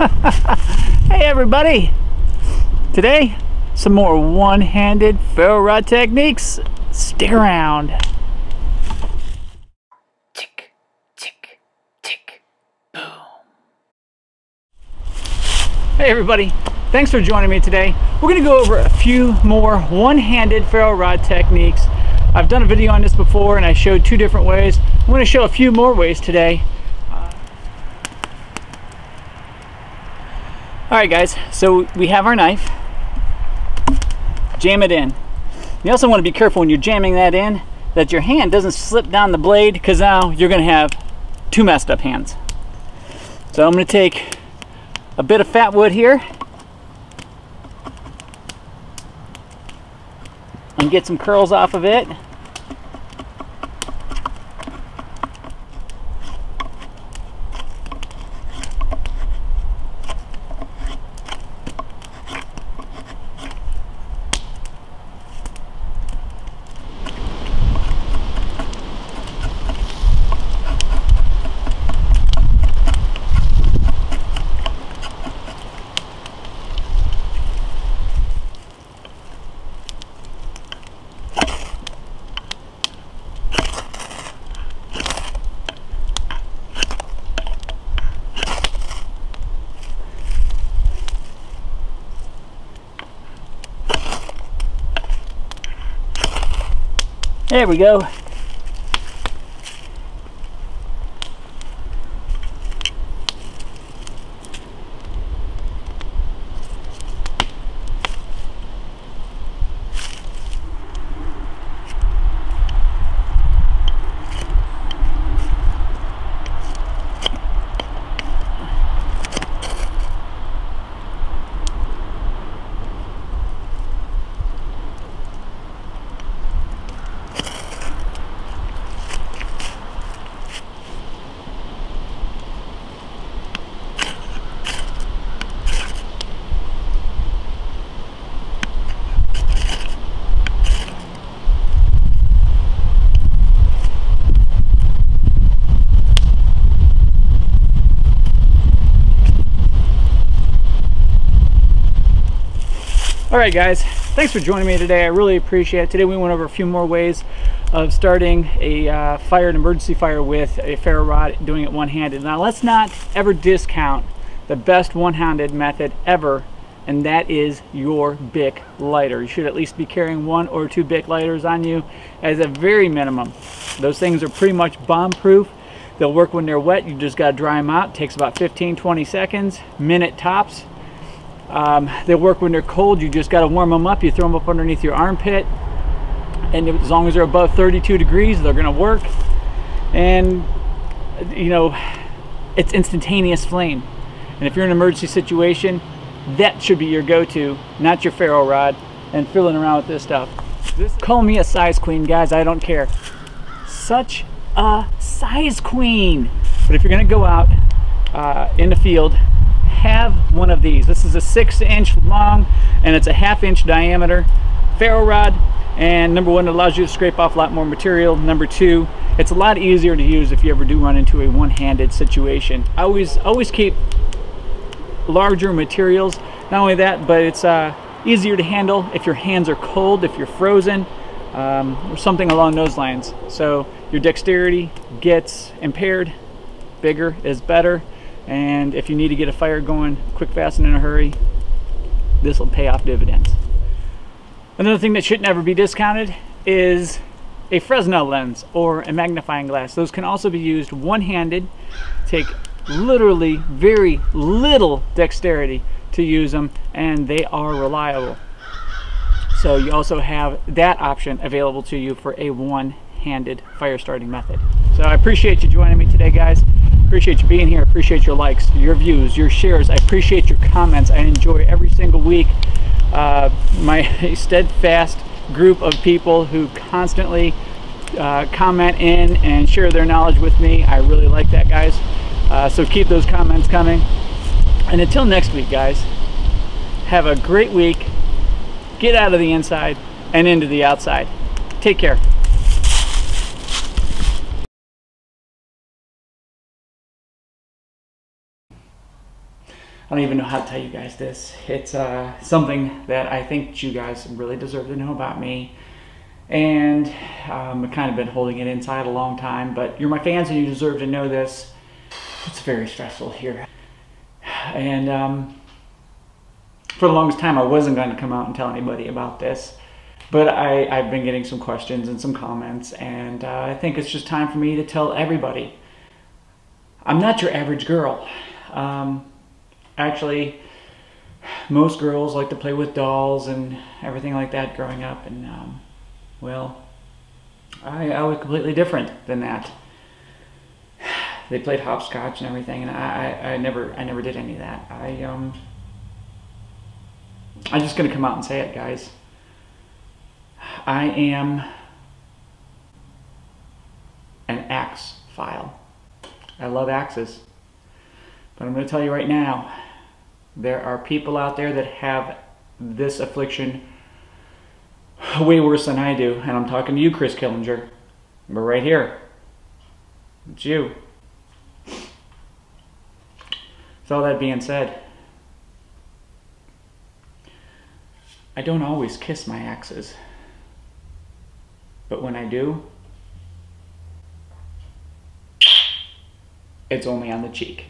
Hey everybody! Today, some more one-handed ferro rod techniques. Stick around. Tick, tick, tick, boom. Hey everybody! Thanks for joining me today. We're going to go over a few more one-handed ferro rod techniques. I've done a video on this before and I showed two different ways. I'm going to show a few more ways today. Alright guys, so we have our knife. Jam it in. You also want to be careful when you're jamming that in that your hand doesn't slip down the blade, because now you're going to have two messed up hands. So I'm going to take a bit of fat wood here and get some curls off of it. There we go. Alright guys, thanks for joining me today. I really appreciate it. Today we went over a few more ways of starting a an emergency fire with a ferro rod, doing it one-handed. Now let's not ever discount the best one-handed method ever, and that is your Bic lighter. You should at least be carrying 1 or 2 Bic lighters on you as a very minimum. Those things are pretty much bomb-proof. They'll work when they're wet. You just got to dry them out. It takes about 15-20 seconds, minute tops. They work when they're cold. You just got to warm them up. You throw them up underneath your armpit, and as long as they're above 32 degrees, they're going to work. And you know, it's instantaneous flame. And if you're in an emergency situation, that should be your go-to, not your ferro rod and fiddling around with this stuff. Call me a size queen, guys. I don't care. Such a size queen. But if you're going to go out in the field, have one of these. This is a 6-inch long and it's a 1/2 inch diameter ferro rod, and number one, it allows you to scrape off a lot more material. Number two, it's a lot easier to use if you ever do run into a one-handed situation. Always keep larger materials. Not only that, but it's easier to handle if your hands are cold, if you're frozen, or something along those lines. So your dexterity gets impaired. Bigger is better. And if you need to get a fire going quick, fast, and in a hurry, this will pay off dividends. Another thing that should never be discounted is a Fresnel lens or a magnifying glass. Those can also be used one-handed. Take literally very little dexterity to use them, and they are reliable. So you also have that option available to you for a one-handed fire starting method. So I appreciate you joining me today, guys. Appreciate you being here. Appreciate your likes, your views, your shares. I appreciate your comments. I enjoy every single week my steadfast group of people who constantly comment in and share their knowledge with me. I really like that, guys. So keep those comments coming. And until next week, guys, have a great week. Get out of the inside and into the outside. Take care. don't even know how to tell you guys this. It's something that I think you guys really deserve to know about me. And I've kind of been holding it inside a long time, but you're my fans and you deserve to know this. It's very stressful here. And for the longest time, I wasn't going to come out and tell anybody about this. But I've been getting some questions and some comments, and I think it's just time for me to tell everybody. I'm not your average girl. Actually, most girls like to play with dolls and everything like that growing up, and well, I was completely different than that. They played hopscotch and everything, and I never did any of that. I'm just gonna come out and say it, guys. I am an axe file. I love axes. But I'm going to tell you right now, there are people out there that have this affliction way worse than I do. And I'm talking to you, Chris Killinger. But right here, it's you. With all that being said, I don't always kiss my axes. But when I do, it's only on the cheek.